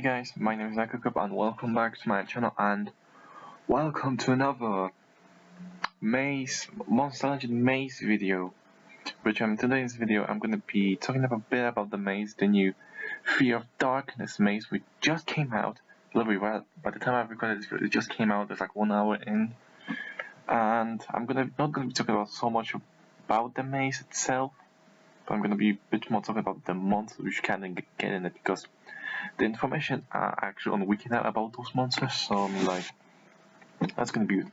Hey guys, my name is Akukup and welcome back to my channel and welcome to another Monster Legend Maze video. Today's video I'm gonna be talking a bit about the maze, the new Fear of Darkness maze which just came out. Literally, well, by the time I've recorded this video, it just came out. It's like 1 hour in, and I'm not gonna be talking about so much about the maze itself, but I'm gonna be a bit more talking about the monsters which can get in it, because the information are actually on Wikinet about those monsters, so that's gonna be good.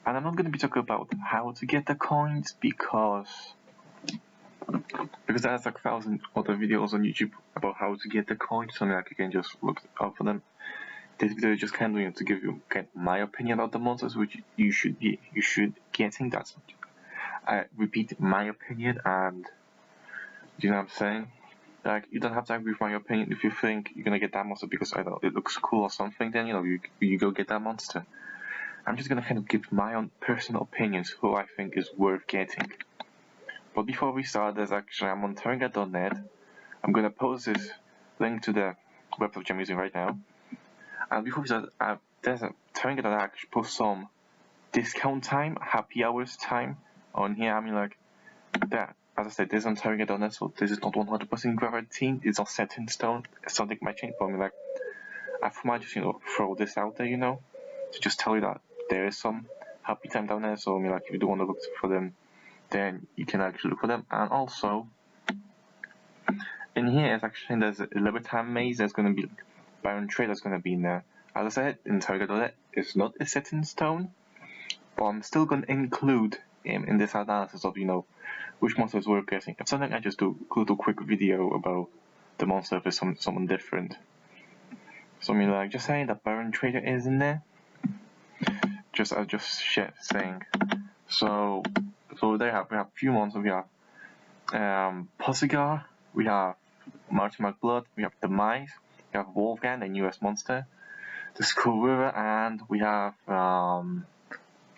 And I'm not gonna be talking about how to get the coins because there's like 1,000 other videos on YouTube about how to get the coins, so you can just look out for them. This video is just kind of to give you my opinion about the monsters which you should getting. That's, I repeat, my opinion, and you know what I'm saying? Like, you don't have to agree with my opinion. If you think you're gonna get that monster because, I don't know, it looks cool or something, then you go get that monster. I'm just gonna kind of give my own personal opinions who I think is worth getting. But before we start, I'm on Thalia.net. I'm gonna post this link to the website which I'm using right now. And before we start, there's a Thalia.net actually post some discount time, happy hours time on here. That. As I said, this is on Thalia.net, so this is not 100% guaranteed. It's not set in stone. Something might change, but I might just throw this out there, to just tell you that there is some happy time down there. So if you do want to look for them, then you can actually look for them. And also, in here there's a Libertine maze. There's gonna be Baron Trade that's gonna be in there. As I said, in Thalia.net, it's not set in stone, but I'm still gonna include in this analysis of which monster is worth getting. If something, I just do a quick video about the monster if it's someone different. So just saying that Baron Trader is in there. Just saying. So we have a few monsters. We have Possigar, we have Martin McBlood, we have Demise, we have Wolfgang, the newest monster, the Skull River, and we have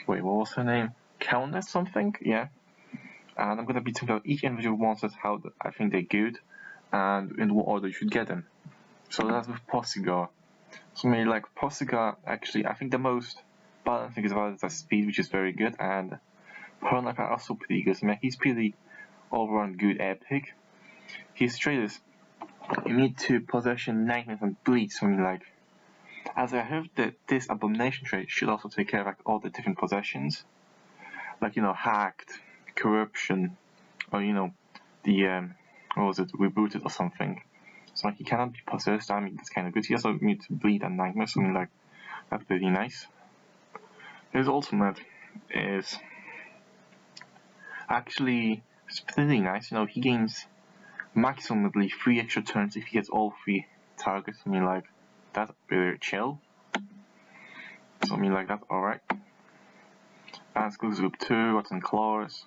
wait, what was her name? Countess something, yeah. And I'm gonna be talking about each individual monsters, how I think they're good, and in what order you should get them. So that's with Possigar. So Possigar, actually, I think the most balanced thing is about his speed, which is very good, and Horn are also pretty good. He's pretty overall good epic. His trait is immune to possession, nightmares, and bleed. So as I heard that this abomination trait should also take care of all the different possessions, hacked, corruption, or the what was it, rebooted or something. So he cannot be possessed. That's kind of good. He also needs to bleed and nightmares. So that's pretty nice. His ultimate is actually pretty nice. He gains maximally 3 extra turns if he gets all 3 targets. That's very chill. So that's alright. And goes with 2 rotten claws.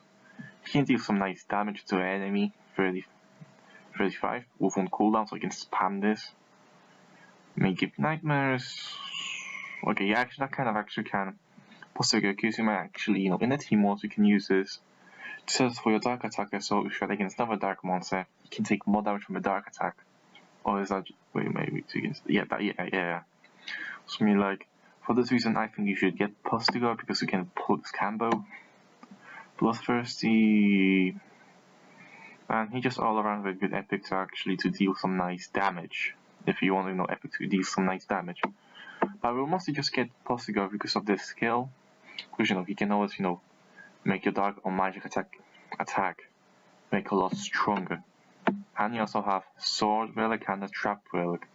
He can deal some nice damage to an enemy. 35 with 1 cooldown, so you can spam this. May give nightmares. Okay, yeah, actually that kind of can. Possibly accuse him actually, in the team mode you can use this. Just for your dark attacker, so if you're against another dark monster, you can take more damage from a dark attack. Or is that, wait, maybe against, yeah. So for this reason I think you should get Postigar, because you can pull this combo. Bloodthirsty, and he just all around very good epic to deal some nice damage. If you want to epic to deal some nice damage. But we'll mostly just get Postigar because of this skill. Because he can always make your dark or magic attack make a lot stronger. And you also have Sword Relic and a Trap Relic.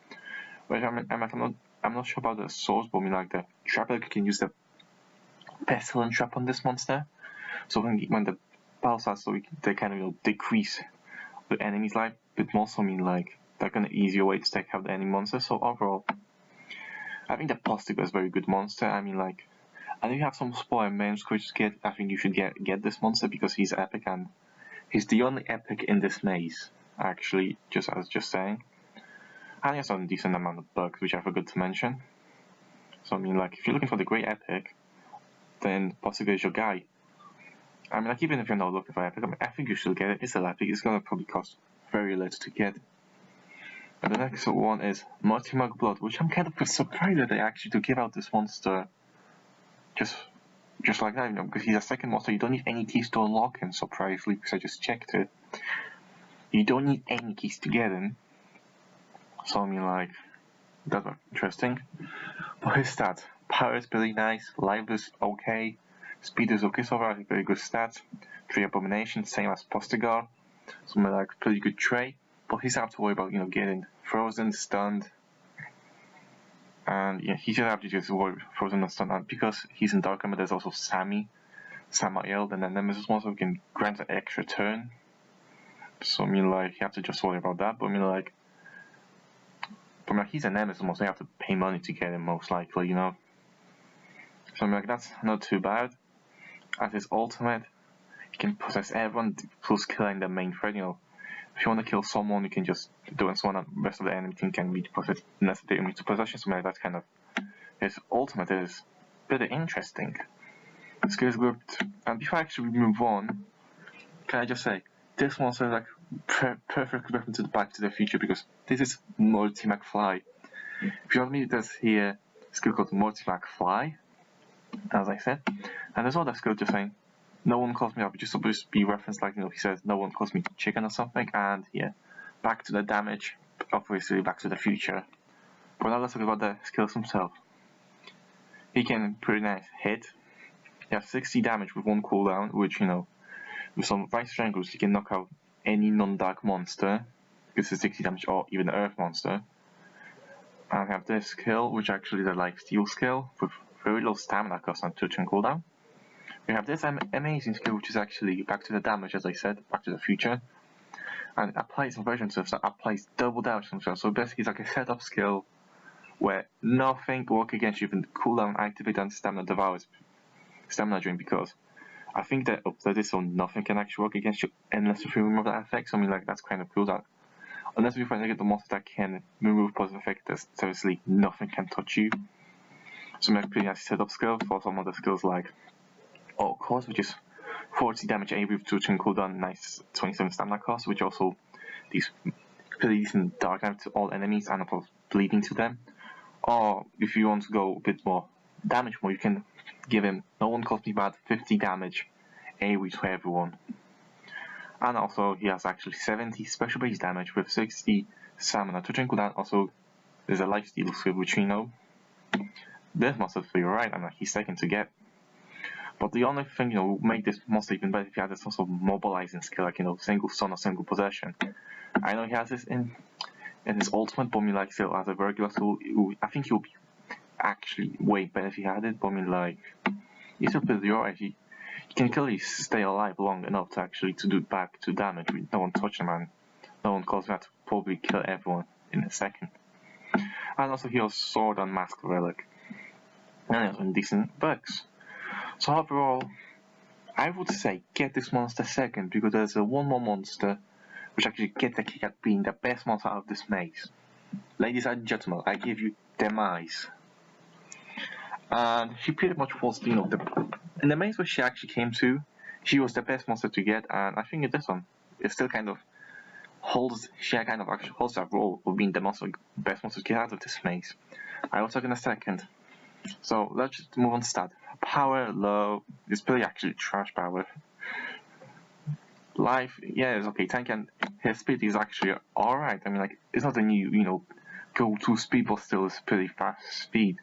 Which I'm not sure about the swords, but the Trap Relic, you can use the Pestilence Trap on this monster. So when the battle starts, they kind of decrease the enemy's life, but also they're gonna ease your way to take out the enemy monster. So overall, I think the Postigar is a very good monster. I think you have some spoil names which get. I think you should get this monster because he's epic, and he's the only epic in this maze. Actually, I was just saying. And he has a decent amount of bugs, which I forgot to mention. So if you're looking for the great epic, then Postigar is your guy. Even if you're not looking for epic, I think you should get it. It's still epic. It's gonna probably cost very little to get. And the next one is Multi-Mug Blood, which I'm kind of surprised that they actually to give out this monster just like that, you know, because he's a second monster. You don't need any keys to unlock him, surprisingly, because I just checked it. You don't need any keys to get him. So I mean, like, that's interesting. But his stats: power is pretty nice, life is okay, speed is okay so far, very good stats. 3 abomination, same as Postigar. So I mean, like, pretty good trait. But he's have to worry about, you know, getting frozen, stunned. And yeah, he should have to just worry frozen and stunned. And because he's in Dark Armor, there's also Samael, and then Nemesis monster can grant an extra turn. So I mean, like, you have to just worry about that. But I mean, like, he's a Nemesis monster, so you have to pay money to get him, most likely, you know. So I mean, like, that's not too bad. As his ultimate, he can possess everyone, plus killing the main threat, you know. If you want to kill someone, you can just do it, and so on, and the rest of the enemy team can be necessary to possession. So maybe that's kind of his ultimate is pretty interesting. Skills grouped, and before I actually move on, can I just say this monster is like perfect reference to the Back to the Future, because this is Multi-McFly. If you want me, there's here a skill called Multi-McFly, as I said, and there's other skill just saying no one calls me up, which is supposed to be referenced, like, you know, he says no one calls me chicken or something, and yeah, back to the damage, obviously Back to the Future. But now let's talk about the skills himself. He can pretty nice hit. He has 60 damage with 1 cooldown, which, you know, with some right strangles he can knock out any non-dark monster, because it's 60 damage, or even the earth monster. And we have this skill, which actually is a life steal skill, with very low stamina cost and touch and cooldown. We have this amazing skill, which is actually back to the damage, as I said, Back to the Future. And it applies versions of that applies double damage to himself. So basically it's like a setup skill where nothing will work against you, even cooldown activate and stamina devours stamina drain, because I think that updated is so nothing can actually work against you unless you remove that effect. So I mean, like, that's kind of cool, that unless you finally get the monster that can remove positive effect, seriously nothing can touch you. So I mean, like, pretty nice setup skill for some other skills like course, which is 40 damage AoE with 2 turn cooldown, nice 27 stamina cost, which also these pretty decent dark damage to all enemies and of course bleeding to them. Or if you want to go a bit more damage more, you can give him no one calls me bad 50 damage AoE to everyone. And also he has actually 70 special base damage with 60 stamina to turn cooldown. Also there's a life steal skill, which you know this monster feel right, and he's second to get. But the only thing, you know, make this monster even better if he has this also mobilizing skill, like, you know, single stun or single possession. I know he has this in his ultimate, but I mean, like, still as a regular tool, I think he would be actually way better if he had it. But I mean, like, he's still pretty alright. He can clearly stay alive long enough to actually to do back to damage with no one touching him, and no one calls that to probably kill everyone in a second. And also he has sword and mask relic, and he has some decent bugs. So overall, I would say get this monster second, because there's a one more monster which actually gets the kick at being the best monster out of this maze. Ladies and gentlemen, I give you Demise. And she pretty much was, you know, in the maze where she actually came to, she was the best monster to get, and I think in this one, it still kind of holds, she kind of actually holds that role of being the best monster to get out of this maze. I will talk in a second. So let's just move on to stat. Power low, it's pretty actually trash power. Life, yeah, it's okay. Tank, and his speed is actually alright. I mean, like, it's not a new, you know, go-to speed, but still it's pretty fast speed.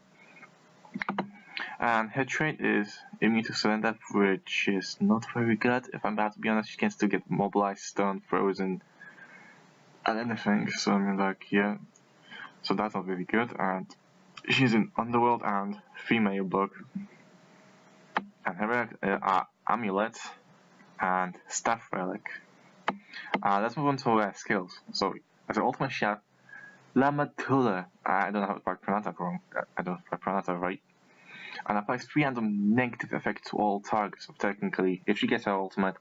And her trait is immune to sudden death, which is not very good. If I'm about to be honest, she can still get mobilized, stunned, frozen, and anything. So I mean, like, yeah. So that's not very good. And she's in Underworld and female bug. And her are amulet and staff relic. Let's move on to skills. So as an ultimate she has Lamatula. I don't know if I pronounced that wrong. I don't know if I pronounced that right. And applies 3 random negative effects to all targets. So technically, if she gets her ultimate,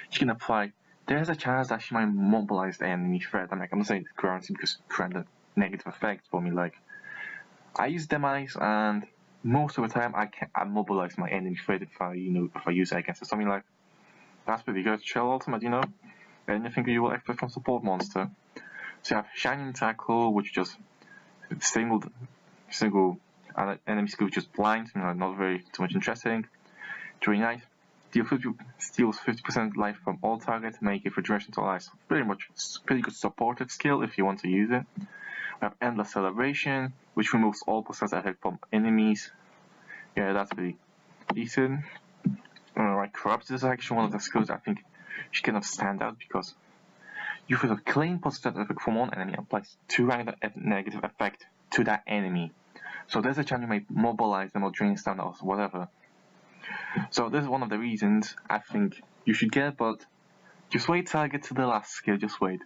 she can apply. There's a chance that she might mobilize the enemy threat. I'm not saying it's guaranteed because random negative effects for me. Like, I use Demise, and most of the time I mobilize my enemy threat if I use it against something like that's pretty good. Shell ultimate, you know, anything you will expect from support monster. So you have Shining Tackle, which just single enemy skill, which is blind, not very too much interesting. Drain Knife steals 50% life from all targets, make it for duration to life. Pretty good supportive skill if you want to use it. We have Endless Celebration, which removes all possessed effect from enemies. Yeah, that's pretty decent. Right, Corrupt is actually one of the skills I think should kind of stand out because you feel a claim possessed effect from one enemy and applies 2 random negative effect to that enemy. So there's a chance you may mobilize them or drain stun or whatever. So this is one of the reasons I think you should get, but just wait till I get to the last skill, just wait.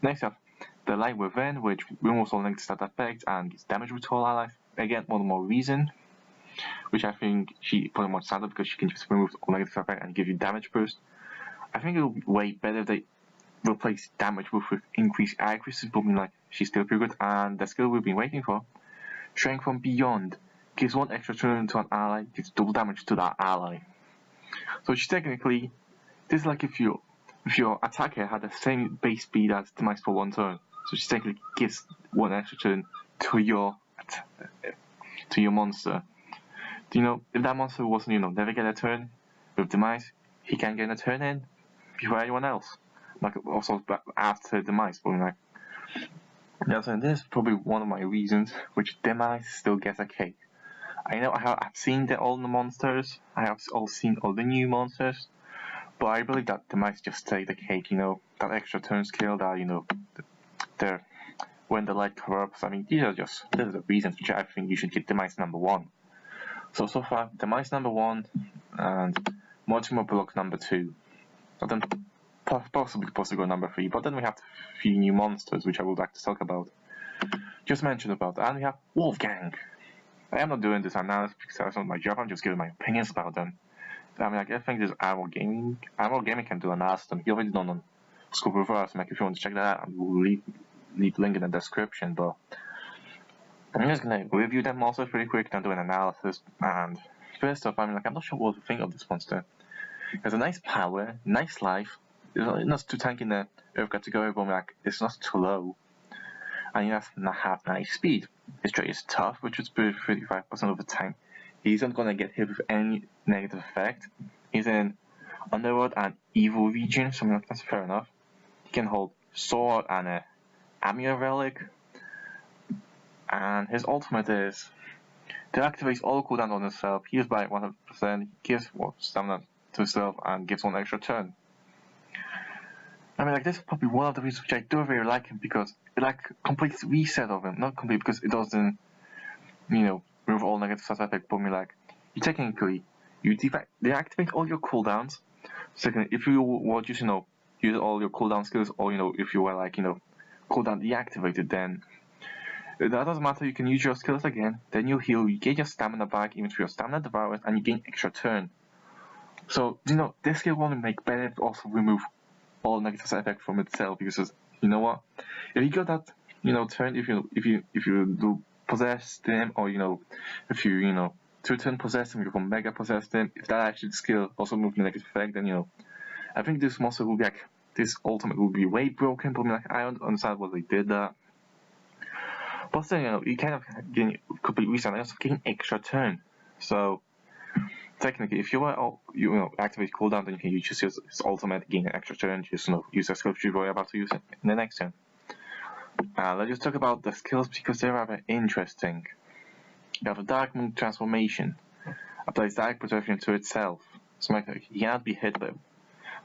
Next up, the Light Within, which removes all negative stat effects and gives damage to all allies. Again, one more reason, which I think she pretty much standard because she can just remove all negative effects and give you damage boost. I think it will be way better if they replace damage boost with increased accuracy, but like she's still pretty good. And the skill we've been waiting for, Strength from Beyond, gives 1 extra turn to an ally, gives double damage to that ally. So she technically, this is like if your attacker had the same base speed as Demise for 1 turn. So she technically gives 1 extra turn to your monster. If that monster wasn't, never get a turn with Demise, he can get a turn in before anyone else. Like also after Demise, but like yeah, so this is probably one of my reasons which Demise still gets a cake. I know I've seen all the monsters, I have all seen all the new monsters, but I believe that Demise just take the cake, that extra turn skill, that when the light corrupts. I mean, these are the reasons which I think you should get Demise number 1. So far, Demise number 1 and Mortimer Block number 2. So then possibly go number 3, but then we have a few new monsters which I would like to talk about. Just mention about that, and we have Wolfgang. I am not doing this analysis because that's not my job, I'm just giving my opinions about them. I mean, I think this Armor Gaming can do analysis of them. He already done on Scope Reverse, if you want to check that out, we'll leave the link in the description, but I'm just gonna review them also pretty quick and do an analysis. And first off, I'm not sure what to think of this monster. It has a nice power, nice life, it's not too tanky in the Earth category, but it's not too low. And he has nice speed. His trait is tough, which is 35% of the time. He's not gonna get hit with any negative effect. He's in Underworld and Evil region, so that's fair enough. He can hold Sword and a Amir Relic. And his ultimate is to activate all cooldowns on himself, heals by 100%, gives stamina to himself, and gives 1 extra turn. I mean, this is probably one of the reasons which I don't really like him, because it completes reset of him. Not complete because it doesn't, remove all negative stat effect, but you technically, deactivate all your cooldowns. Second, if you were just, use all your cooldown skills, or, if you were cooldown deactivated, then that doesn't matter, you can use your skills again, then you heal, you get your stamina back, even if your stamina devours, and you gain extra turn. So, this skill will make better if also remove all negative side effect from itself, because you know what? If you got that, turn, if you do possess them, or if you 2-turn possess them, you can mega possess them, if that actually skill also moves the negative effect, then I think this monster will be this ultimate will be way broken, but I don't understand why they did that. But still, you kind of getting complete reset and also getting extra turn. So technically, if you activate cooldown, then you can just use his ultimate, gain an extra turn, just use a skill if you're about to use it in the next turn. Let's just talk about the skills because they're rather interesting. You have a Dark Moon Transformation, applies Dark Protection to itself, so he cannot be hit by.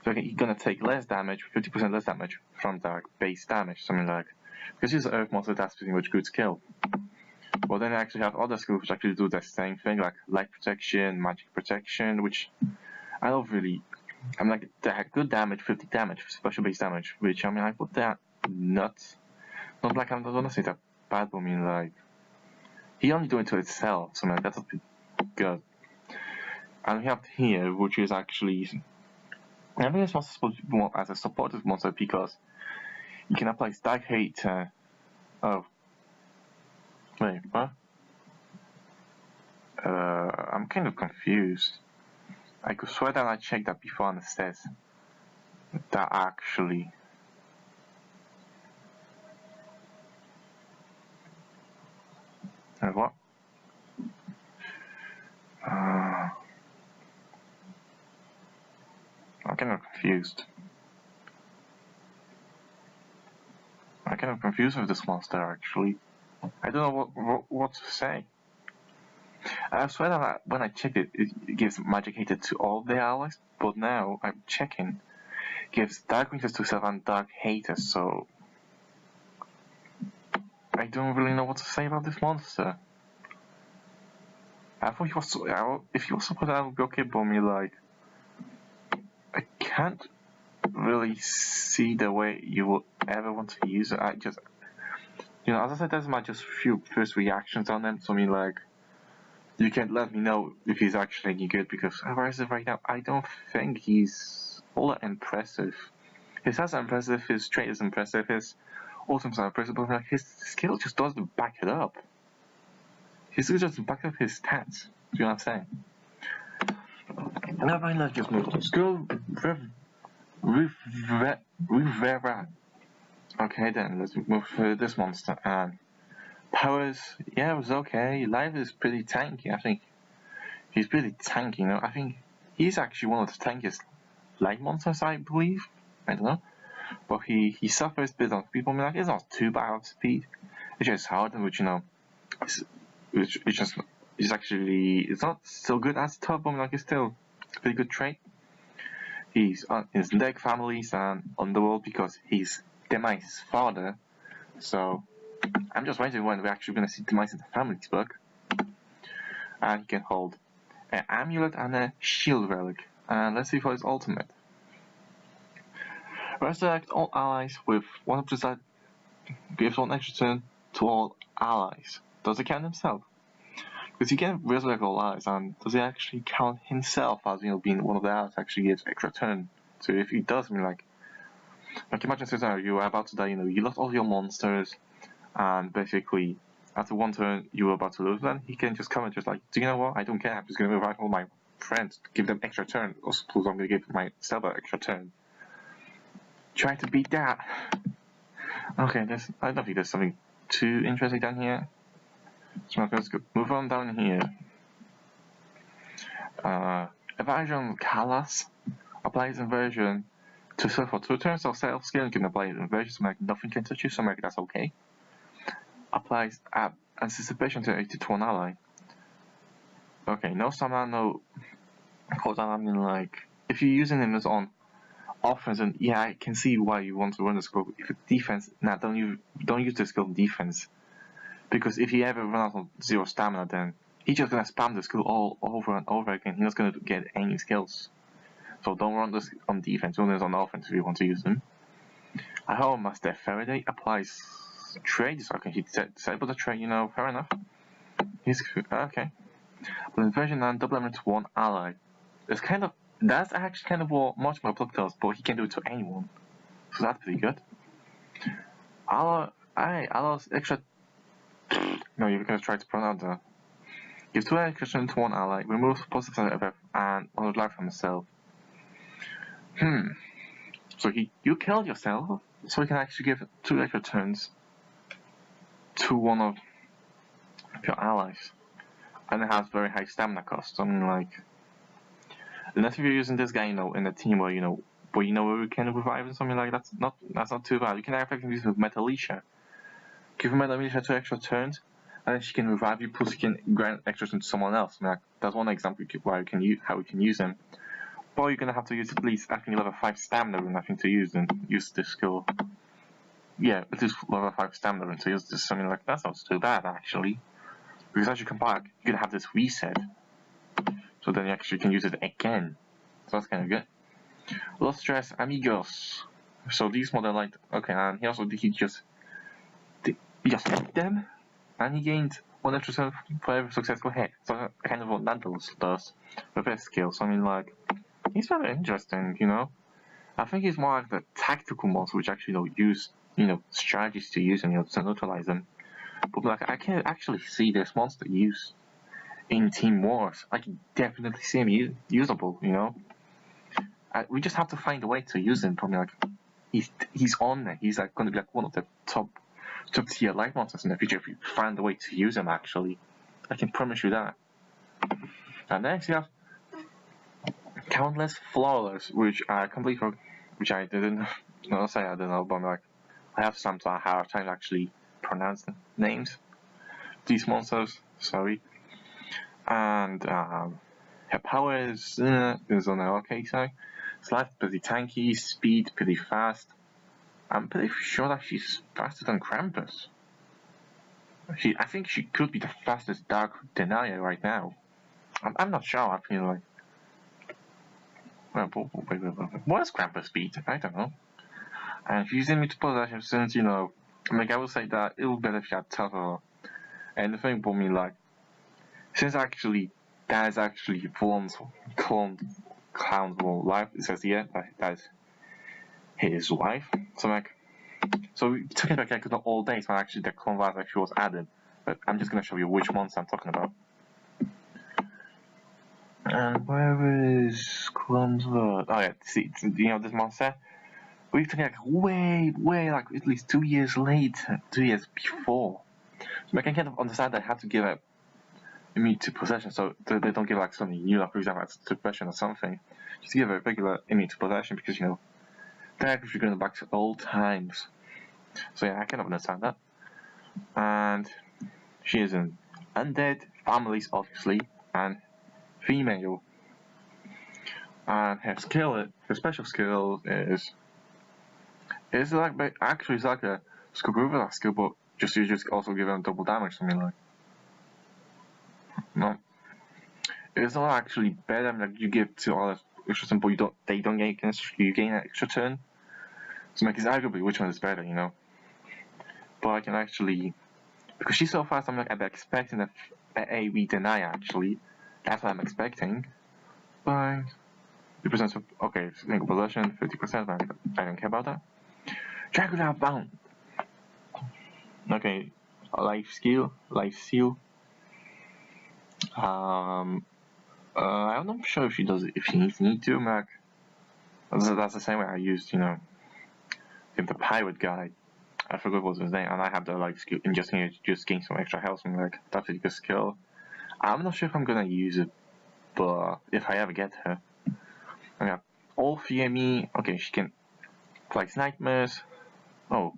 So he's gonna take less damage, 50% less damage from Dark base damage, something like. Because he's an Earth monster, that's pretty much good skill. But then I actually have other skills which actually do the same thing, like Light Protection, Magic Protection, which I don't really. They have good damage, 50 damage, special base damage, which I put that nuts. Not I'm not gonna say that bad, but he only do it to itself, so that's pretty good. And we have here, which is actually. I think this monster is supposed to be more as a supportive monster because you can apply Dark Hate. Oh. Wait, what? I'm kind of confused. I could swear that I checked that before and it says that actually. Wait, what? I'm kind of confused. I'm kind of confused with this monster, actually. I don't know what to say. I swear that when I checked it, it gives magic hated to all the allies, but now I'm checking. It gives dark weakness to self and dark haters, so I don't really know what to say about this monster. I thought he was if he was supposed to be okay, but me like I can't really see the way you would ever want to use it. I just, as I said, that's my just few first reactions on them. So I mean, like, you can let me know if he's actually any good, because as of right now, I don't think he's all that impressive. His stats are impressive, his trait is impressive, his ultimates are impressive, but like, his skill just doesn't back it up. His skill doesn't back up his stats. Do you know what I'm saying? Never mind, let's just move on. Skill Rivera. Okay, then let's move to this monster. And powers, yeah, it was okay. Life is pretty tanky. I think he's pretty tanky. I think he's actually one of the tankiest light monsters, I believe. I don't know, but he suffers a bit on people. I mean, like, it's not too bad on speed. It's just hard, which it's actually it's not so good as top, but like it's still a pretty good trait. He's in his leg families and underworld because he's Demise's father. So I'm just waiting when we're actually going to see Demise in the family's book. And he can hold an amulet and a shield relic. And let's see for his ultimate. Resurrect all allies with 100%, gives 1 extra turn to all allies. Does it count himself? Because he can resurrect all allies, and does he actually count himself as being one of the allies actually gives extra turn? So if he does, I mean, like imagine scenario, you are about to die, you lost all your monsters, and basically after 1 turn you were about to lose, then he can just come and just like, do you know what? I don't care. I'm just gonna revive all my friends, give them extra turn. Also, plus I'm gonna give myself an extra turn. Try to beat that. Okay, I don't think there's something too interesting down here. So let's go move on down here. Evasion Kallis applies inversion to serve for 2 turns of self-skill and can apply inversion, so like nothing can touch you, so like that's okay. Applies anticipation to an ally. Okay, no summon, no cooldown. I mean, like, if you're using him as on offense, and yeah, I can see why you want to run the skill. If it's defense, don't use the skill defense, because if you ever run out of 0 stamina, then he's just gonna spam the skill all over and over again. He's not gonna get any skills. So don't run this on defense, run this on offense if you want to use them. I hope Master Faraday applies trade, so okay, he disable the trade, fair enough. He's okay. But inversion and double element to 1 ally. That's actually kind of what much more block does, but he can do it to anyone. So that's pretty good. Allows extra. No, you're gonna try to pronounce that. Gives 2 extra to 1 ally, removes positive side effect, and 1 life from himself. So you killed yourself, so you can actually give 2 extra turns to one of your allies. And it has very high stamina cost. I mean, like, unless if you're using this guy, in a team where where you can revive or something like that, that's not too bad. You can effectively use it with Metalisha. Give Metalisha 2 extra turns, and then she can revive you. Plus, you can grant extras to someone else. I mean, like, that's one example how you can use them. But you're gonna have to use at least level 5 stamina and nothing to use this skill. Yeah, at least level 5 stamina and to use this. I mean, like, that's not too bad actually. Because as you come back, you're gonna have this reset. So then you actually can use it again. So that's kind of good. Lost stress, amigos. So these model like, okay, and he just hit them, and he gained 1 extra turn for every successful hit. So kind of what Nandos does with his skills. So, I mean, like, he's very interesting, I think he's more like the tactical monster, which actually use strategies to use and to neutralize them. But like, I can actually see this monster used in Team Wars. I can definitely see him usable. We just have to find a way to use him. From like, he's on there. He's like going to be like one of the top top tier life monsters in the future if you find a way to use them actually. I can promise you that. And next you have Countess Flawless, which I completely forgot, which I didn't say I didn't know, but like I have some hard time actually pronounce the names. These monsters, sorry. And her power is on the okay side. Life pretty tanky, speed pretty fast. I'm pretty sure that she's faster than Krampus. I think she could be the fastest Dark Denier right now. I'm not sure. I feel like. Well, wait. What's Krampus speed? I don't know. And if she's in me to possession, since I would say that it would be better if she had tougher anything, but like, since actually that is actually Vaughn's clown's wife. It says here that is his wife. So talking about characters not all days, but actually the clone vibe actually was added. But I'm just gonna show you which monster I'm talking about. And where is clone's word? Oh yeah, see, this monster. We're talking like way like at least 2 years later, 2 years before. So I can kind of understand that I have to give it immune to possession, so they don't give like something new, like for example, like suppression or something. Just give it a regular immune to possession because they're actually going back to old times. So yeah, I can understand that. And she is an undead families, obviously, and female. And her special skill is like actually it's like a Screwdriver skill, but you just also give them double damage, something like. No, it's not actually better. I mean, like you give to all extra turn, but they don't gain you gain an extra turn. So like it's arguably which one is better, But I can actually, because she's so fast, I'm expecting a AV deny actually. That's what I'm expecting. But 50% okay, single possession, 50%. I don't care about that. Dracula bound. Okay, life seal. I'm not sure if she does it if she need to. Like that's the same way I used, the pirate guy. I forgot what was his name, and I have the life skill and just gain some extra health. And like that's a good skill. I'm not sure if I'm gonna use it, but if I ever get her, I got all fear me. Okay, she can fight nightmares. Oh,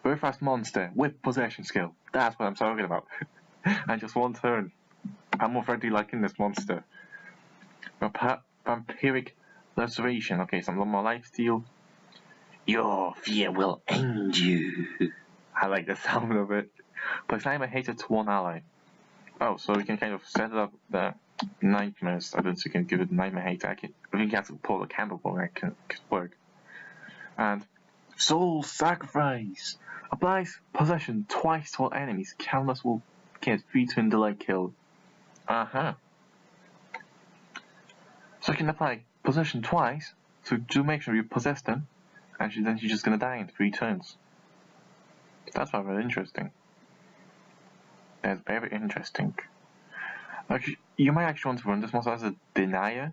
very fast monster with possession skill. That's what I'm talking about. And just one turn. I'm already liking this monster. Vampiric Restoration. Okay, some more life steal. Your fear will end you. I like the sound of it. Plus nightmare hater to one ally. Oh, so we can kind of set up the nightmares. I don't think you can give it nightmare hater. I think you have to pull the candle, but that can work. And soul sacrifice applies possession twice to all enemies. Kallis will get 3 twin delay kill. So you can apply possession twice, so to make sure you possess them, and then she's just gonna die in 3 turns. That's very interesting. That's very interesting. Actually, you might actually want to run this monster as a denier,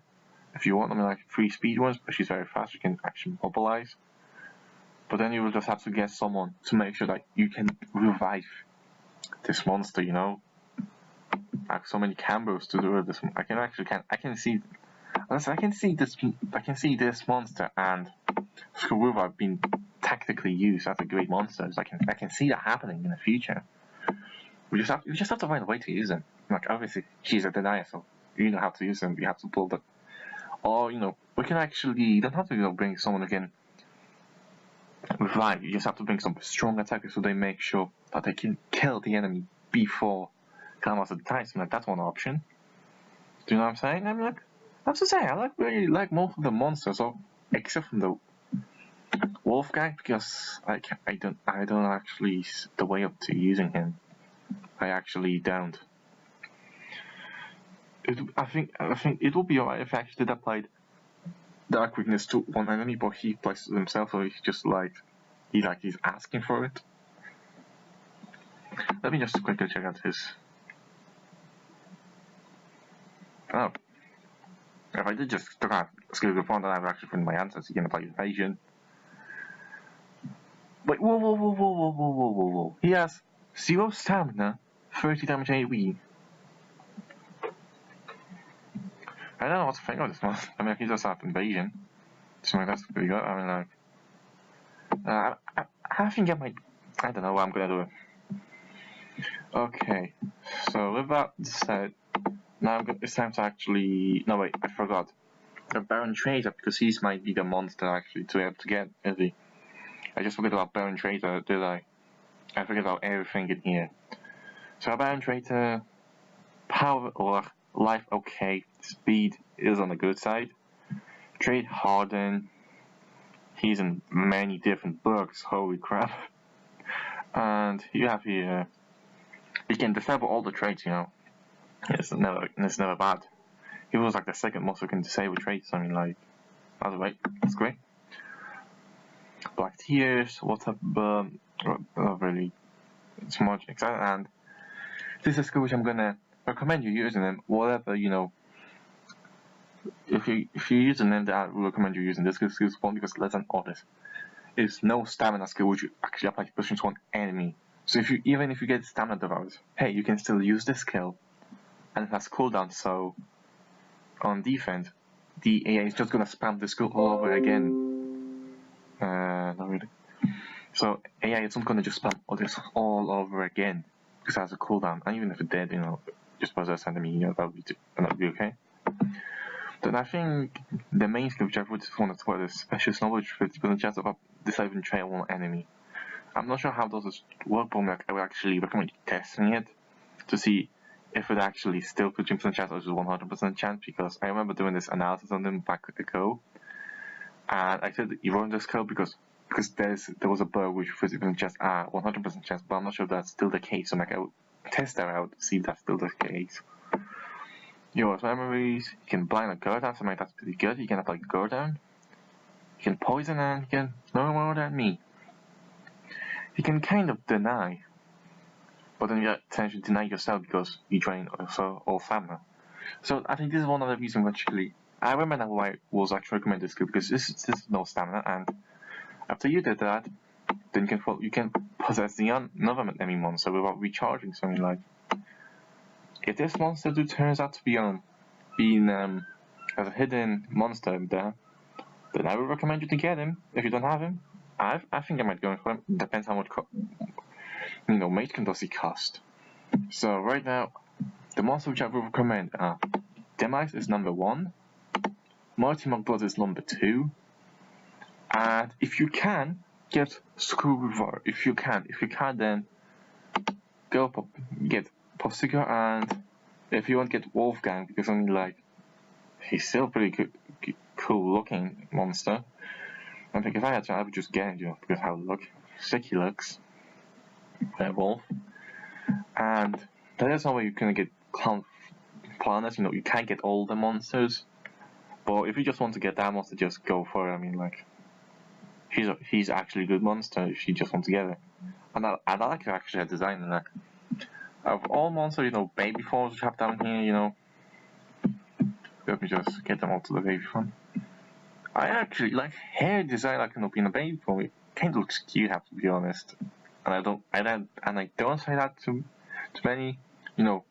if you want. I mean, like 3 speed ones, but she's very fast. You can actually mobilize. But then you will just have to get someone to make sure that you can revive this monster. Like so many combos to do this. I can see this monster and Screwdriver being tactically used as a great monster. So I can see that happening in the future. We just have to find a way to use them. Like obviously she's a denier, so you know how to use them. You have to pull them. Or we can actually, you don't have to bring someone who can revive. You just have to bring some strong attackers so they make sure that they can kill the enemy before Kallis dies. Like that's one option. Do you know what I'm saying? I'm like, I have to say, I really like most of the monsters, except from the Wolfgang, because I don't actually the way up to using him. I actually don't. I think it will be alright if I actually applied Dark Weakness to one enemy, but he places it himself, so he's just he's asking for it. Let me just quickly check out his. Oh. If I did just look at skill before, then I've actually found my answers. You can apply evasion. Wait, whoa. He has 0 stamina, 30 damage AoE. I don't know what to think of this one. I mean, he does have invasion. So that's pretty good. I mean, like, I think I might. I don't know what I'm gonna do. Okay, so with that said, now it's time to actually. No, wait, I forgot. The Baron Traitor, because he might be the monster actually to have to get, is he? I just forgot about Baron Traitor, did I? I forget about everything in here. So Baron Traitor, power or life okay, speed is on the good side. Trade hardened. He's in many different books, holy crap. And you have here, you can disable all the traits, you know. It's never bad. He was like the second most you can disable traits, I mean, like, by the way, that's great. Black Tears, what's up, not really, it's much exciting, and this is a skill which I'm gonna recommend you using them, whatever, you know. If you're using them, then I will recommend you using this skill one, because let's not honest, it's no stamina skill which you actually apply to pushing to one enemy. So even if you get stamina devoured, hey, you can still use this skill, and it has cooldown. So on defense, the AI is just gonna spam this skill all over again. Not really. So AI is not gonna just spam all this all over again because it has a cooldown, and even if it did, you know, just possess enemy, you know, that would be okay. Then I think the main skill which I would want to put is special knowledge with 50% chance of disabling trail one enemy. I'm not sure how those work, but I would actually recommend testing it to see if it actually still 50% chance or just 100% chance, because I remember doing this analysis on them back ago, and I said you run this code because there was a bug which 50% chance 100% chance, but I'm not sure if that's still the case. So like I would test that out to see if that's still the case. Yours memories, you can blind a guard down, so like that's pretty good. You can apply guard down. You can poison, and you can no more than me. You can kind of deny, but then you essentially deny yourself because you drain also all stamina. So I think this is one of the reasons actually I remember why I was actually recommended this skill, because this is no stamina, and after you did that, then you can possess the another enemy monster without recharging. Something like, if this monster turns out to be being as a hidden monster there, then I would recommend you to get him. If you don't have him, I think I might go for him. Depends how much mage can does he cost. So right now, the monster which I would recommend are Demise is number 1, Mighty Monk Blood is number 2, and if you can, get Screwdriver. If you can't, then go get Popsicle, and if you want, get Wolfgang, because I mean, like, he's still pretty cool looking monster. I think if I had to, I would just get him, because how sick he looks. Wolf. And there is no way you can get planets, you know, you can't get all the monsters. But if you just want to get that monster, just go for it. I mean, like, he's actually a good monster if you just want to get it. And I like actually a design in that. Of all monsters, you know, baby forms which have down here, you know. Let me just get them all to the baby form. I actually like hair design, like, you know, being a baby form. It kind of looks cute, I have to be honest. And I don't say that to many, you know,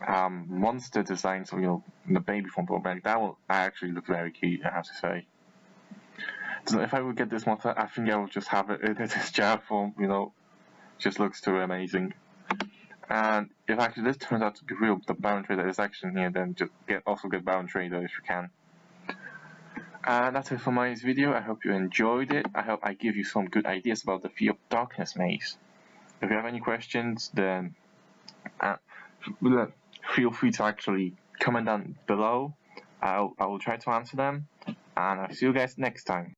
monster designs, or, you know, in the baby form, but like that will actually look very cute, I have to say. So if I would get this monster, I think I would just have it in this jar form, you know, just looks too amazing. And if actually this turns out to be real, the Baron Trader is actually here, then just also get Baron Trader if you can. And that's it for my video. I hope you enjoyed it. I hope I give you some good ideas about the Fear of Darkness maze. If you have any questions, then feel free to actually comment down below. I will try to answer them, and I'll see you guys next time.